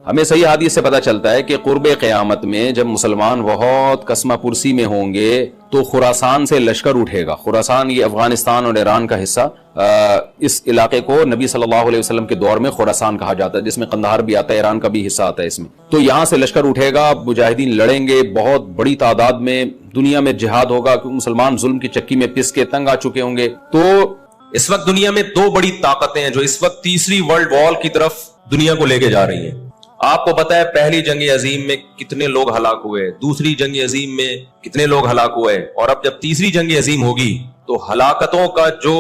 ہمیں صحیح حدیث سے پتہ چلتا ہے کہ قرب قیامت میں جب مسلمان بہت کسمہ پرسی میں ہوں گے تو خراسان سے لشکر اٹھے گا. خراسان یہ افغانستان اور ایران کا حصہ, اس علاقے کو نبی صلی اللہ علیہ وسلم کے دور میں خراسان کہا جاتا ہے, جس میں قندھار بھی آتا ہے, ایران کا بھی حصہ آتا ہے اس میں. تو یہاں سے لشکر اٹھے گا, مجاہدین لڑیں گے بہت بڑی تعداد میں, دنیا میں جہاد ہوگا کیونکہ مسلمان ظلم کی چکی میں پس کے تنگ آ چکے ہوں گے. تو اس وقت دنیا میں دو بڑی طاقتیں ہیں جو اس وقت تیسری ورلڈ وار کی طرف دنیا کو لے کے جا رہی ہیں. آپ کو پتا ہے پہلی جنگ عظیم میں کتنے لوگ ہلاک ہوئے, دوسری جنگ عظیم میں کتنے لوگ ہلاک ہوئے, اور اب جب تیسری جنگ عظیم ہوگی تو ہلاکتوں کا جو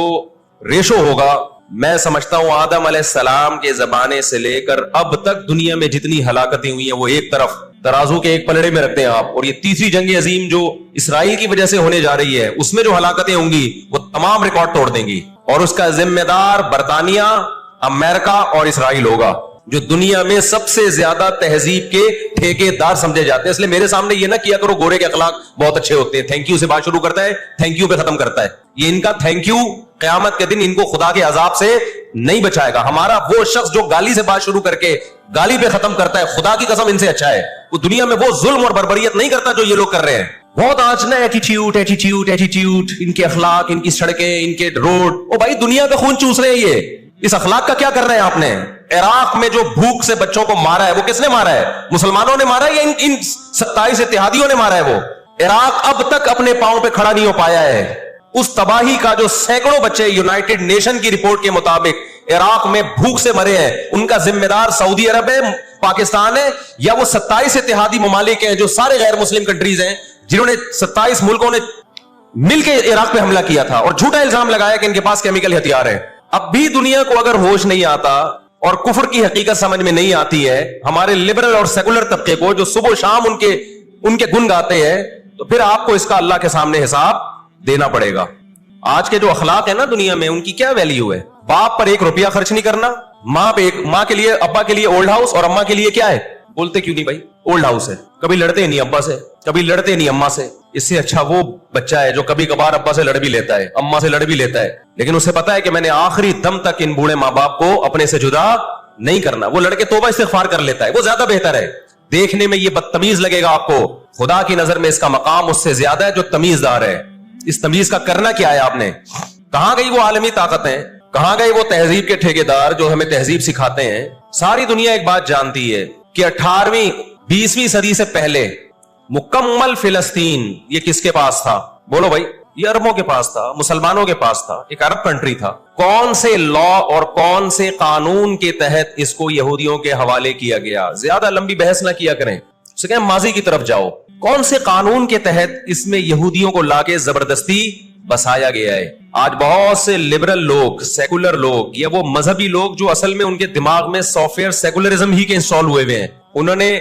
ریشو ہوگا, میں سمجھتا ہوں آدم علیہ السلام کے زمانے سے لے کر اب تک دنیا میں جتنی ہلاکتیں ہوئی ہیں وہ ایک طرف ترازو کے ایک پلڑے میں رکھتے ہیں آپ, اور یہ تیسری جنگ عظیم جو اسرائیل کی وجہ سے ہونے جا رہی ہے اس میں جو ہلاکتیں ہوں گی وہ تمام ریکارڈ توڑ دیں گی, اور اس کا ذمہ دار برطانیہ, امریکہ اور اسرائیل ہوگا, جو دنیا میں سب سے زیادہ تہذیب کے ٹھیکے دار سمجھے جاتے ہیں. اس لیے میرے سامنے یہ نہ کیا کرو گورے کے اخلاق بہت اچھے ہوتے ہیں, تھینک یو سے بات شروع کرتا ہے, تھینک یو پہ ختم کرتا ہے. یہ ان کا تھینک یو قیامت کے دن ان کو خدا کے عذاب سے نہیں بچائے گا. ہمارا وہ شخص جو گالی سے بات شروع کر کے گالی پہ ختم کرتا ہے, خدا کی قسم ان سے اچھا ہے. وہ دنیا میں وہ ظلم اور بربریت نہیں کرتا جو یہ لوگ کر رہے ہیں. بہت آج نا ایٹیٹیوڈ, ان کے اخلاق, ان کی سڑکیں, ان کے روڈ. او بھائی دنیا کا خون چوس رہے ہیں یہ, اس اخلاق کا کیا کر رہے ہیں آپ نے؟ عراق میں جو بھوک سے بچوں کو مارا ہے وہ کس نے مارا ہے؟ مسلمانوں نے مارا ہے یا ان 27 اتحادیوں نے مارا ہے؟ وہ عراق اب تک اپنے پاؤں پہ کھڑا نہیں ہو پایا ہے. اس تباہی کا جو سینکڑوں بچے یونائٹڈ نیشن کی رپورٹ کے مطابق عراق میں بھوک سے مرے ہیں, ان کا ذمہ دار سعودی عرب ہے, پاکستان ہے, یا وہ 27 اتحادی ممالک ہیں جو سارے غیر مسلم کنٹریز ہیں جنہوں نے 27 ملکوں نے مل کے عراق پہ حملہ کیا تھا اور جھوٹا الزام لگایا کہ ان کے پاس کیمیکل ہتھیار ہے. اب بھی دنیا کو اگر ہوش نہیں آتا اور کفر کی حقیقت سمجھ میں نہیں آتی ہے, ہمارے لبرل اور سیکولر طبقے کو جو صبح و شام ان کے گن گاتے ہیں, تو پھر آپ کو اس کا اللہ کے سامنے حساب دینا پڑے گا. آج کے جو اخلاق ہیں نا دنیا میں, ان کی کیا ویلیو ہے؟ باپ پر 1 روپیہ خرچ نہیں کرنا, ماں کے لیے, ابا کے لیے اولڈ ہاؤس, اور اماں کے لیے کیا ہے؟ بولتے کیوں نہیں بھائی اولڈ ہاؤس ہے. کبھی لڑتے نہیں ابا سے, کبھی لڑتے نہیں اماں سے. اس سے اچھا وہ بچہ ہے جو کبھی کبھار ابا سے لڑ بھی لیتا ہے, اماں سے لڑ بھی لیتا ہے, لیکن اسے پتا ہے کہ میں نے آخری دم تک ان بوڑھے ماں باپ کو اپنے سے جدا نہیں کرنا. وہ لڑکے توبہ استغفار کر لیتا ہے, وہ زیادہ بہتر ہے. دیکھنے میں یہ بدتمیز لگے گا آپ کو, خدا کی نظر میں اس کا مقام اس سے زیادہ ہے جو تمیز دار ہے. اس تمیز کا کرنا کیا ہے آپ نے؟ کہاں گئی وہ عالمی طاقتیں, کہاں گئے وہ تہذیب کے ٹھیکیدار جو ہمیں تہذیب سکھاتے ہیں؟ ساری دنیا ایک بات جانتی ہے کہ 18ویں 20ویں صدی سے پہلے مکمل فلسطین یہ کس کے پاس تھا؟ بولو بھائی. یہ عربوں کے پاس تھا, مسلمانوں کے پاس تھا, ایک عرب کنٹری تھا. کون سے لا اور کون سے قانون کے تحت اس کو یہودیوں کے حوالے کیا گیا؟ زیادہ لمبی بحث نہ کیا کریں, اسے کہیں ماضی کی طرف جاؤ. کون سے قانون کے تحت اس میں یہودیوں کو لا کے زبردستی بسایا گیا ہے؟ آج بہت سے لبرل لوگ, سیکولر لوگ, یا وہ مذہبی لوگ جو اصل میں ان کے دماغ میں سافٹ ویئر سیکولرزم ہی کے انسٹال ہوئے ہوئے ہیں, انہوں نے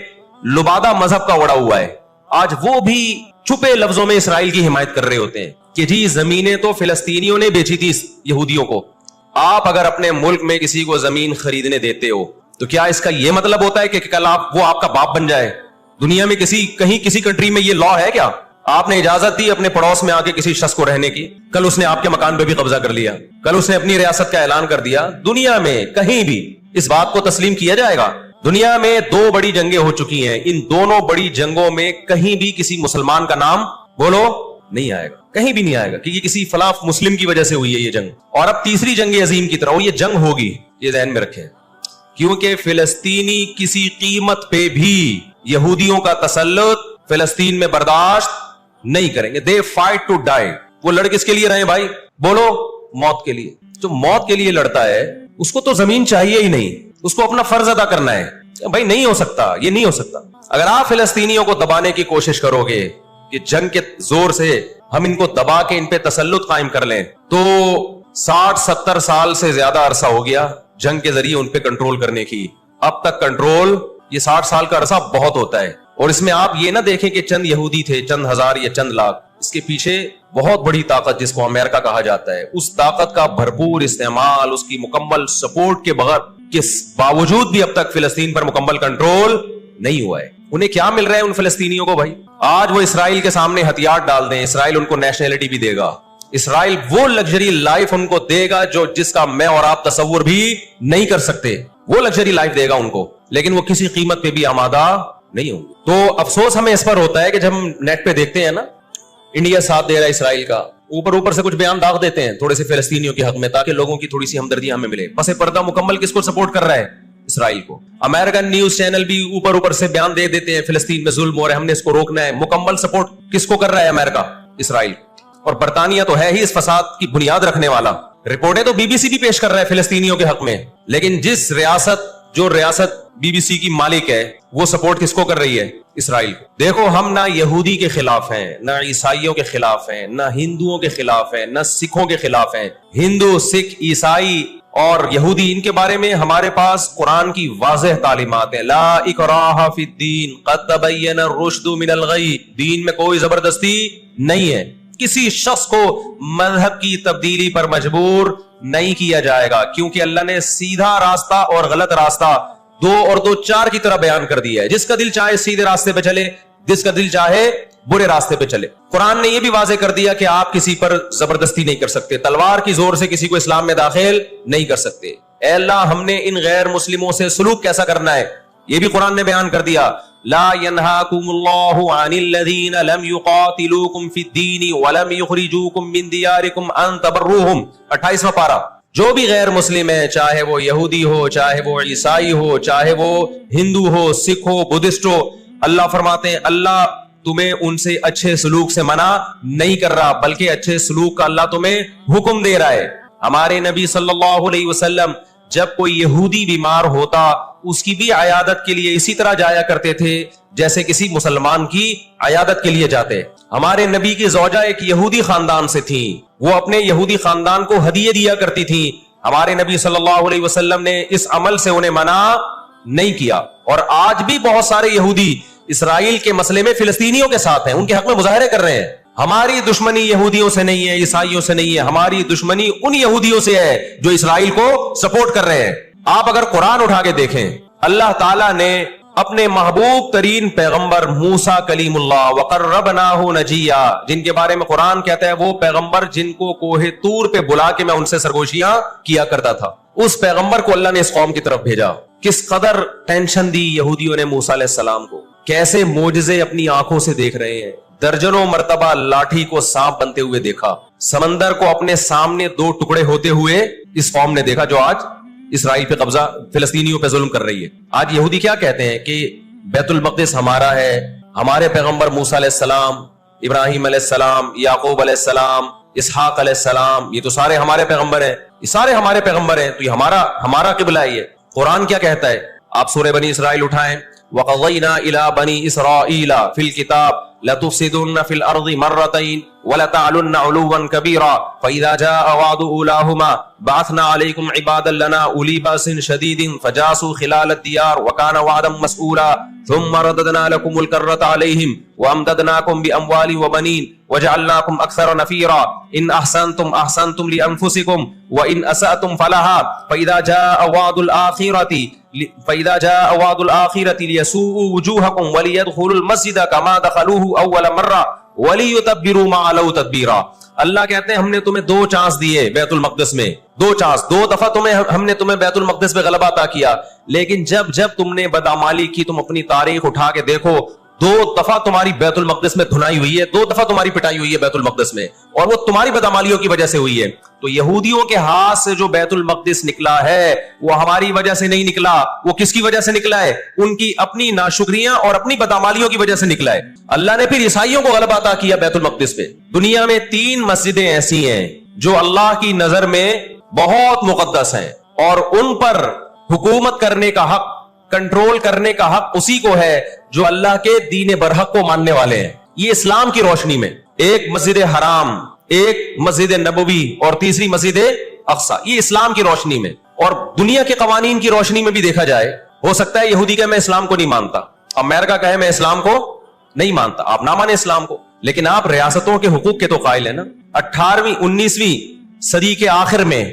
لبادہ مذہب کا اڑا ہوا ہے. آج وہ بھی چھپے لفظوں میں اسرائیل کی حمایت کر رہے ہوتے ہیں کہ جی زمینیں تو فلسطینیوں نے بیچی تھی یہودیوں کو. آپ اگر اپنے ملک میں کسی کو زمین خریدنے دیتے ہو تو کیا اس کا یہ مطلب ہوتا ہے کہ کل وہ آپ کا باپ بن جائے؟ دنیا میں کہیں کسی کنٹری میں یہ لا ہے کیا؟ آپ نے اجازت دی اپنے پڑوس میں آ کے کسی شخص کو رہنے کی, کل اس نے آپ کے مکان پہ بھی قبضہ کر لیا, کل اس نے اپنی ریاست کا اعلان کر دیا. دنیا میں کہیں بھی اس بات کو تسلیم کیا جائے گا؟ دنیا میں 2 بڑی جنگیں ہو چکی ہیں, ان دونوں بڑی جنگوں میں کہیں بھی کسی مسلمان کا نام بولو نہیں آئے گا, کہیں بھی نہیں آئے گا کہ یہ کسی فلاں مسلم کی وجہ سے ہوئی ہے یہ جنگ. اور اب تیسری جنگ عظیم کی طرح یہ جنگ ہوگی, یہ ذہن میں رکھیں, کیونکہ فلسطینی کسی قیمت پہ بھی یہودیوں کا تسلط فلسطین میں برداشت نہیں کریں گے. They fight to die. وہ لڑ کس کے لیے رہے بھائی؟ بولو موت کے لیے. جو موت کے لیے لڑتا ہے اس کو تو زمین چاہیے ہی نہیں, اس کو اپنا فرض ادا کرنا ہے. بھائی نہیں ہو سکتا, یہ نہیں ہو سکتا. اگر آپ فلسطینیوں کو دبانے کی کوشش کرو گے کہ جنگ کے زور سے ہم ان کو دبا کے ان پہ تسلط قائم کر لیں, تو 60-70 سال سے زیادہ عرصہ ہو گیا جنگ کے ذریعے ان پہ کنٹرول کرنے کی. اب تک کنٹرول, یہ 60 سال کا عرصہ بہت ہوتا ہے. اور اس میں آپ یہ نہ دیکھیں کہ چند یہودی تھے, چند ہزار یا چند لاکھ. اس کے پیچھے بہت بڑی طاقت جس کو امریکہ کہا جاتا ہے, اس طاقت کا بھرپور استعمال, اس کی مکمل سپورٹ کے باوجود بھی اب تک فلسطین پر مکمل کنٹرول نہیں ہوا ہے. انہیں کیا مل رہا ہے ان فلسطینیوں کو بھائی؟ آج وہ اسرائیل کے سامنے ہتھیار ڈال دیں, اسرائیل ان کو نیشنلٹی بھی دے گا, اسرائیل وہ لگژری لائف ان کو دے گا جس کا میں اور آپ تصور بھی نہیں کر سکتے. وہ لگژری لائف دے گا ان کو. لیکن وہ کسی قیمت پہ بھی آمادہ نہیں ہوں گے. تو افسوس ہمیں اس پر ہوتا ہے کہ جب ہم نیٹ پہ دیکھتے ہیں نا انڈیا ساتھ دے رہا ہے اسرائیل کا, اوپر سے کچھ بیان داغ دیتے ہیں تھوڑے سے فلسطینیوں کے حق میں تاکہ لوگوں کی تھوڑی سی ہمدردی ہمیں ملے. پس پردہ مکمل کس کو سپورٹ کر رہا ہے؟ اسرائیل کو. امریکن نیوز چینل بھی اوپر سے بیان دے دیتے ہیں فلسطین میں ظلم ہو رہا ہے, ہم نے اس کو روکنا ہے. مکمل سپورٹ کس کو کر رہا ہے؟ امریکہ, اسرائیل. اور برطانیہ تو ہے ہی اس فساد کی بنیاد رکھنے والا. رپورٹیں تو بی بی سی بھی پیش کر رہا ہے فلسطینیوں کے حق میں, لیکن جو ریاست بی بی سی کی مالک ہے وہ سپورٹ کس کو کر رہی ہے؟ اسرائیل کو. دیکھو ہم نہ یہودی کے خلاف ہیں, نہ عیسائیوں کے خلاف ہیں, نہ ہندوؤں کے خلاف ہیں, نہ سکھوں کے خلاف ہیں. ہندو, سکھ, عیسائی اور یہودی, ان کے بارے میں ہمارے پاس قرآن کی واضح تعلیمات ہیں. لا اکراہ فی الدین قد تبین الرشد من الغی. دین میں کوئی زبردستی نہیں ہے, کسی شخص کو مذہب کی تبدیلی پر مجبور نہیں کیا جائے گا, کیونکہ اللہ نے سیدھا راستہ اور غلط راستہ 2 اور 2 4 کی طرح بیان کر دیا ہے. جس کا دل چاہے سیدھے راستے پہ چلے, جس کا دل چاہے برے راستے پہ چلے. قرآن نے یہ بھی واضح کر دیا کہ آپ کسی پر زبردستی نہیں کر سکتے, تلوار کی زور سے کسی کو اسلام میں داخل نہیں کر سکتے. اے اللہ ہم نے ان غیر مسلموں سے سلوک کیسا کرنا ہے یہ بھی قرآن نے بیان کر دیا. لا ينهاكم الله عن الذين لم يقاتلوكم في الدين ولم يخرجوكم من دياركم ان تبروهم. 28واں پارہ. جو بھی غیر مسلم ہے, چاہے وہ یہودی ہو, چاہے وہ عیسائی ہو, چاہے وہ ہندو ہو, سکھ ہو, بدھسٹ ہو, اللہ فرماتے ہیں اللہ تمہیں ان سے اچھے سلوک سے منع نہیں کر رہا, بلکہ اچھے سلوک کا اللہ تمہیں حکم دے رہا ہے. ہمارے نبی صلی اللہ علیہ وسلم جب کوئی یہودی بیمار ہوتا اس کی بھی عیادت کے لیے اسی طرح جایا کرتے تھے جیسے کسی مسلمان کی عیادت کے لیے جاتے. ہمارے نبی کی زوجہ ایک یہودی خاندان سے تھی, وہ اپنے یہودی خاندان کو ہدیے دیا کرتی تھی. ہمارے نبی صلی اللہ علیہ وسلم نے اس عمل سے انہیں منع نہیں کیا. اور آج بھی بہت سارے یہودی اسرائیل کے مسئلے میں فلسطینیوں کے ساتھ ہیں, ان کے حق میں مظاہرے کر رہے ہیں. ہماری دشمنی یہودیوں سے نہیں ہے, عیسائیوں سے نہیں ہے, ہماری دشمنی ان یہودیوں سے ہے جو اسرائیل کو سپورٹ کر رہے ہیں. آپ اگر قرآن اٹھا کے دیکھیں, اللہ تعالیٰ نے اپنے محبوب ترین پیغمبر موسیٰ کلیم اللہ وقربناہ نجیہ, جن کے بارے میں قرآن کہتا ہے وہ پیغمبر جن کو کوہ طور پہ بلا کے میں ان سے سرگوشیاں کیا کرتا تھا, اس پیغمبر کو اللہ نے اس قوم کی طرف بھیجا. کس قدر ٹینشن دی یہودیوں نے موسیٰ علیہ السلام کو, کیسے معجزے اپنی آنکھوں سے دیکھ رہے ہیں. درجنوں مرتبہ لاٹھی کو سانپ بنتے ہوئے دیکھا, سمندر کو اپنے سامنے 2 ٹکڑے ہوتے ہوئے اس قوم نے دیکھا جو آج اسرائیل پہ قبضہ, فلسطینیوں پہ ظلم کر رہی ہے. آج یہودی کیا کہتے ہیں کہ بیت المقدس ہمارا ہے, ہمارے پیغمبر موسیٰ علیہ السلام, ابراہیم علیہ السلام, یعقوب علیہ السلام, اسحاق علیہ السلام, یہ تو سارے ہمارے پیغمبر ہیں, یہ سارے ہمارے پیغمبر ہیں, تو یہ ہمارا قبلہ ہے. یہ قرآن کیا کہتا ہے؟ آپ سورہ بنی اسرائیل اٹھائیں. وَقَضَيْنَا إِلَىٰ بَنِي إِسْرَائِيلَ فِي الْكِتَابِ لَتُفْسِدُنَّ فِي الْأَرْضِ مَرَّتَيْنِ وَلَتَعْلُنَّ عُلُوًّا كَبِيرًا فَإِذَا جَاءَ وَعْدُ أُولَاهُمَا بَعَثْنَا عَلَيْكُمْ عِبَادًا لَنَا أُولِي بَأْسٍ شَدِيدٍ فَجَاسُوا خِلَالَ الدِّيَارِ وَكَانَ وَعْدًا مَسْئُولًا ثُمَّ رَدَدْنَا لَكُمُ الْكَرَّةَ عَلَيْهِمْ وَأَمْدَدْنَاكُمْ بِأَمْوَالٍ وَبَنِينَ وَجَعَلْنَاكُمْ أَكْثَرَ نَفِيرًا إِنْ أَحْسَنْتُمْ لِأَنفُسِكُمْ وَإِنْ أَسَأْتُمْ فَلَهَا فَإِذَا جَاءَ وَعْدُ الْآخِرَةِ لِيَسُوءُوا وُجُوهَكُمْ وَلِيَدْخُلُوا الْمَسْجِدَ كَمَا دَخَلُوهُ أَوَّلَ مَرَّةٍ وَلِيُتَبِّرُوا مَا عَلَوْا تَتْبِيرًا. اللہ کہتے ہیں ہم نے تمہیں 2 چانس دیے بیت المقدس میں, 2 چانس, 2 دفعہ ہم نے تمہیں بیت المقدس پہ غلبہ عطا کیا, لیکن جب تم نے بدعمالی کی, تم اپنی تاریخ اٹھا کے دیکھو, 2 دفعہ تمہاری بیت المقدس میں دھنائی ہوئی ہے, 2 دفعہ تمہاری پٹائی ہوئی ہے بیت المقدس میں, اور وہ تمہاری بدعمالیوں کی وجہ سے ہوئی ہے. تو یہودیوں کے ہاتھ سے جو بیت المقدس نکلا ہے وہ ہماری وجہ سے نہیں نکلا, وہ کس کی وجہ سے نکلا ہے؟ ان کی اپنی ناشکریاں اور اپنی بدعمالیوں کی وجہ سے نکلا ہے. اللہ نے پھر عیسائیوں کو غلبہ عطا کیا بیت المقدس پہ. دنیا میں 3 مسجدیں ایسی ہیں جو اللہ کی نظر میں بہت مقدس ہیں, اور ان پر حکومت کرنے کا حق, کنٹرول کرنے کا حق اسی کو ہے جو اللہ کے دین برحق کو ماننے والے ہیں. یہ اسلام کی روشنی میں, ایک مسجد حرام, ایک مسجد نبوی اور تیسری مسجد اقصیٰ, یہ اسلام کی روشنی میں. اور دنیا کے قوانین کی روشنی میں بھی دیکھا جائے, ہو سکتا ہے یہودی کہ میں اسلام کو نہیں مانتا, امریکہ کہے میں اسلام کو نہیں مانتا, آپ نہ مانیں اسلام کو, لیکن آپ ریاستوں کے حقوق کے تو قائل ہیں نا. 18ویں 19ویں صدی کے آخر میں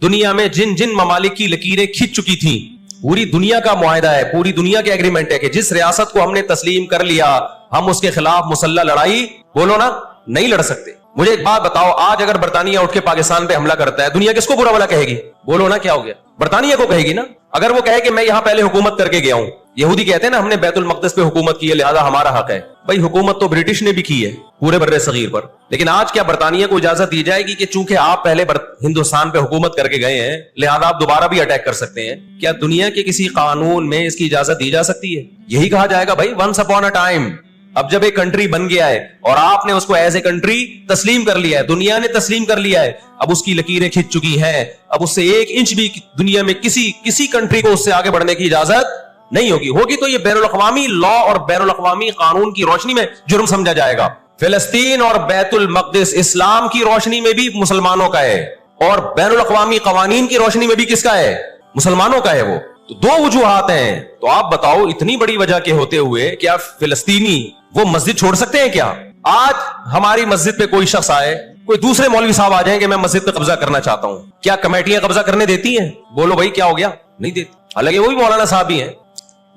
دنیا میں جن ممالک کی لکیریں کھنچ چکی تھیں, پوری دنیا کا معاہدہ ہے, پوری دنیا کے ایگریمنٹ ہے کہ جس ریاست کو ہم نے تسلیم کر لیا ہم اس کے خلاف مسلح لڑائی, بولو نا, نہیں لڑ سکتے. مجھے ایک بات بتاؤ, آج اگر برطانیہ اٹھ کے پاکستان پہ حملہ کرتا ہے دنیا کس کو برا بھلا کہے گی؟ بولو نا کیا ہو گیا؟ برطانیہ کو کہے گی نا. اگر وہ کہے کہ میں یہاں پہلے حکومت کر کے گیا ہوں، یہودی کہتے ہیں نا ہم نے بیت المقدس پہ حکومت کی ہے لہذا ہمارا حق ہے، بھائی حکومت تو برٹش نے بھی کی ہے پورے بر صغیر پر، لیکن آج کیا برطانیہ کو اجازت دی جائے گی کہ چونکہ آپ پہلے ہندوستان پہ حکومت کر کے گئے ہیں لہذا آپ دوبارہ بھی اٹیک کر سکتے ہیں؟ کیا دنیا کے کسی قانون میں اس کی اجازت دی جا سکتی ہے؟ یہی کہا جائے گا بھائی ونس اپون اے ٹائم، اب جب ایک کنٹری بن گیا ہے اور آپ نے اس کو ایز اے کنٹری تسلیم کر لیا ہے، دنیا نے تسلیم کر لیا ہے، اب اس کی لکیریں کھنچ چکی ہیں، اب اس سے 1 انچ بھی دنیا میں کسی کنٹری کو اس سے آگے بڑھنے کی اجازت نہیں ہوگی تو یہ بین الاقوامی لا اور بین الاقوامی قانون کی روشنی میں جرم سمجھا جائے گا۔ فلسطین اور بیت المقدس اسلام کی روشنی میں بھی مسلمانوں کا ہے اور بین الاقوامی قوانین کی روشنی میں بھی کس کا ہے؟ مسلمانوں کا ہے۔ وہ تو 2 وجوہات ہیں، تو آپ بتاؤ اتنی بڑی وجہ کے ہوتے ہوئے کیا فلسطینی وہ مسجد چھوڑ سکتے ہیں کیا؟ آج ہماری مسجد پہ کوئی شخص آئے، کوئی دوسرے مولوی صاحب آ جائیں کہ میں مسجد پہ قبضہ کرنا چاہتا ہوں، کیا کمیٹیاں قبضہ کرنے دیتی ہیں؟ بولو بھائی کیا ہو گیا؟ نہیں دیتی، حالانکہ وہ بھی مولانا صاحب ہی ہیں،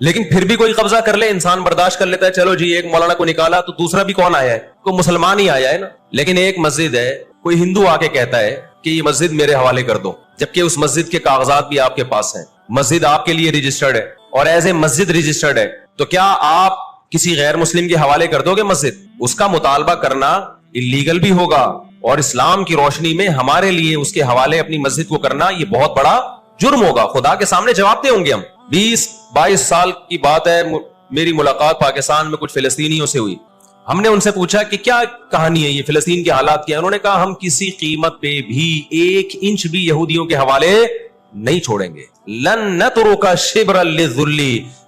لیکن پھر بھی کوئی قبضہ کر لے انسان برداشت کر لیتا ہے، چلو جی ایک مولانا کو نکالا تو دوسرا بھی کون آیا ہے؟ کوئی مسلمان ہی آیا ہے نا۔ لیکن ایک مسجد ہے، کوئی ہندو آ کے کہتا ہے کہ یہ مسجد میرے حوالے کر دو، جبکہ اس مسجد کے کاغذات بھی آپ کے پاس ہیں، مسجد آپ کے لیے رجسٹرڈ ہے اور ایز اے مسجد رجسٹرڈ ہے، تو کیا آپ کسی غیر مسلم کے حوالے کر دو گے مسجد؟ اس کا مطالبہ کرنا اللیگل بھی ہوگا اور اسلام کی روشنی میں ہمارے لیے اس کے حوالے اپنی مسجد کو کرنا یہ بہت بڑا جرم ہوگا، خدا کے سامنے جواب دیں ہوں گے ہم۔ 20-22 سال کی بات ہے، میری ملاقات پاکستان میں کچھ فلسطینیوں سے ہوئی، ہم نے ان سے پوچھا کہ کیا کہانی ہے یہ فلسطین کے حالات کیا؟ انہوں نے کہا ہم کسی قیمت پہ بھی 1 انچ بھی یہودیوں کے حوالے نہیں چھوڑیں گے، لن نترک شبرا للذل،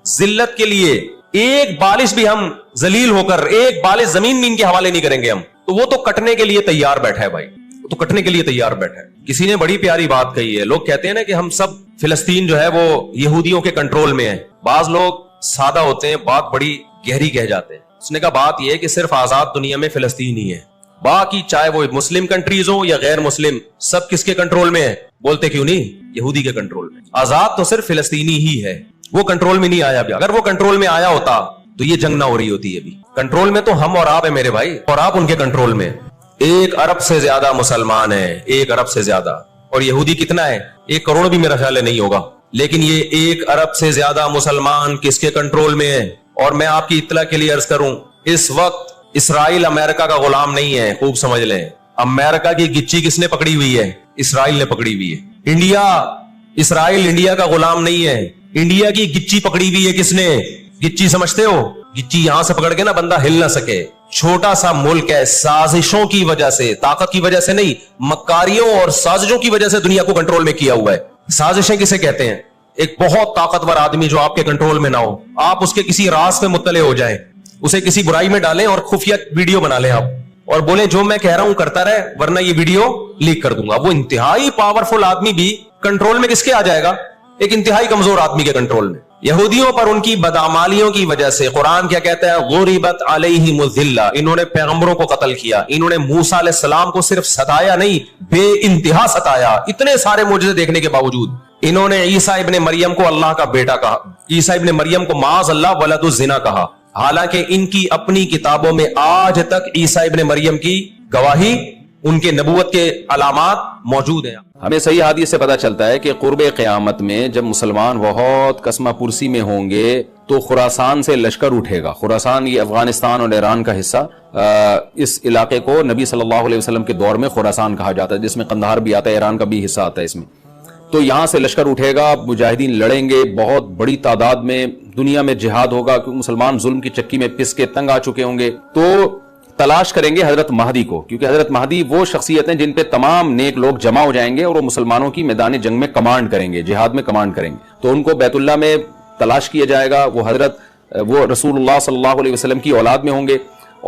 ذلت کے لیے 1 بالش بھی ہم ذلیل ہو کر 1 بالش زمین بھی ان کے حوالے نہیں کریں گے ہم۔ تو وہ تو کٹنے کے لیے تیار بیٹھا ہے بھائی، تو کٹنے کے لیے تیار بیٹھا ہے۔ کسی نے بڑی پیاری بات کہی ہے، لوگ کہتے ہیں نا کہ ہم سب فلسطین جو ہے وہ یہودیوں کے کنٹرول میں ہے، بعض لوگ سادہ ہوتے ہیں بات بڑی گہری کہہ جاتے ہیں، اس نے کہا بات یہ ہے کہ صرف آزاد دنیا میں فلسطین ہی ہے، باقی چاہے وہ مسلم کنٹریز ہوں یا غیر مسلم سب کس کے کنٹرول میں ہے؟ بولتے کیوں نہیں؟ یہودی کے کنٹرول میں۔ آزاد تو صرف فلسطینی ہی ہے، وہ کنٹرول میں نہیں آیا بھی، اگر وہ کنٹرول میں آیا ہوتا تو یہ جنگ نہ ہو رہی ہوتی ہے۔ ابھی کنٹرول میں تو ہم اور آپ ہیں میرے بھائی، اور آپ ان کے کنٹرول میں۔ 1 ارب سے زیادہ مسلمان ہیں، 1 ارب سے زیادہ، اور یہودی کتنا ہے؟ 1 کروڑ بھی میرا خیال ہے نہیں ہوگا، لیکن یہ 1 ارب سے زیادہ مسلمان کس کے کنٹرول میں ہے؟ اور میں آپ کی اطلاع کے لیے عرض کروں، اس وقت اسرائیل امریکہ کا غلام نہیں ہے، خوب سمجھ لیں، امریکہ کی گچی کس نے پکڑی ہوئی ہے؟ اسرائیل نے پکڑی ہوئی ہے۔ اسرائیل انڈیا کا غلام نہیں ہے، انڈیا کی گچی پکڑی ہوئی ہے کس نے؟ گچی سمجھتے ہو؟ گچی یہاں سے پکڑ کے نا بندہ ہل نہ سکے، چھوٹا سا ملک ہے، سازشوں کی وجہ سے، طاقت کی وجہ سے نہیں، مکاریوں اور سازشوں کی وجہ سے دنیا کو کنٹرول میں کیا ہوا ہے۔ سازشیں کسے کہتے ہیں؟ ایک بہت طاقتور آدمی جو آپ کے کنٹرول میں نہ ہو، آپ اس کے کسی راز پہ مطلع ہو جائیں، اسے کسی برائی میں ڈالیں اور خفیہ ویڈیو بنا لیں آپ اور بولیں جو میں کہہ رہا ہوں کرتا رہے ورنہ یہ ویڈیو لیک کر دوں گا، وہ انتہائی پاورفل آدمی بھی کنٹرول میں کس کے آ جائے گا؟ ایک انتہائی کمزور آدمی کے کنٹرول میں۔ یہودیوں پر ان کی بدعمالیوں کی وجہ سے قرآن کیا کہتا ہے؟ غربت علیہم الذلہ، انہوں نے پیغمبروں کو قتل کیا، انہوں نے موسیٰ علیہ السلام کو صرف ستایا نہیں، بے انتہا ستایا، اتنے سارے معجزے دیکھنے کے باوجود انہوں نے عیسیٰ ابن مریم کو اللہ کا بیٹا کہا، عیسیٰ ابن مریم کو معاذ اللہ ولد الزنا کہا، حالانکہ ان کی اپنی کتابوں میں آج تک عیسیٰ ابن مریم کی گواہی، ان کے نبوت کے علامات موجود ہیں۔ ہمیں صحیح حدیث سے پتہ چلتا ہے کہ قرب قیامت میں جب مسلمان بہت کسمہ پرسی میں ہوں گے تو خراسان سے لشکر اٹھے گا۔ خراسان یہ افغانستان اور ایران کا حصہ، اس علاقے کو نبی صلی اللہ علیہ وسلم کے دور میں خراسان کہا جاتا ہے، جس میں قندھار بھی آتا ہے، ایران کا بھی حصہ آتا ہے اس میں۔ تو یہاں سے لشکر اٹھے گا، مجاہدین لڑیں گے بہت بڑی تعداد میں، دنیا میں جہاد ہوگا کیونکہ مسلمان ظلم کی چکی میں پس کے تنگ آ چکے ہوں گے، تو تلاش کریں گے حضرت مہدی کو، کیونکہ حضرت مہدی وہ شخصیت ہیں جن پہ تمام نیک لوگ جمع ہو جائیں گے اور وہ مسلمانوں کی میدان جنگ میں کمانڈ کریں گے، جہاد میں کمانڈ کریں گے۔ تو ان کو بیت اللہ میں تلاش کیا جائے گا، وہ رسول اللہ صلی اللہ علیہ وسلم کی اولاد میں ہوں گے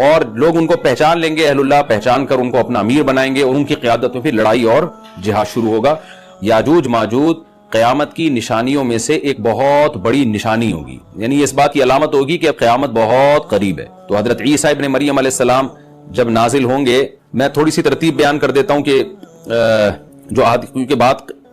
اور لوگ ان کو پہچان لیں گے، اہل اللہ پہچان کر ان کو اپنا امیر بنائیں گے اور ان کی قیادت میں پھر لڑائی اور جہاد شروع ہوگا۔ یاجوج ماجوج قیامت کی نشانیوں میں سے ایک بہت بڑی نشانی ہوگی، یعنی اس بات کی علامت ہوگی کہ اب قیامت بہت قریب ہے۔ تو حضرت عیسیٰ ابن مریم علیہ السلام جب نازل ہوں گے، میں تھوڑی سی ترتیب بیان کر دیتا ہوں کہ کیونکہ بات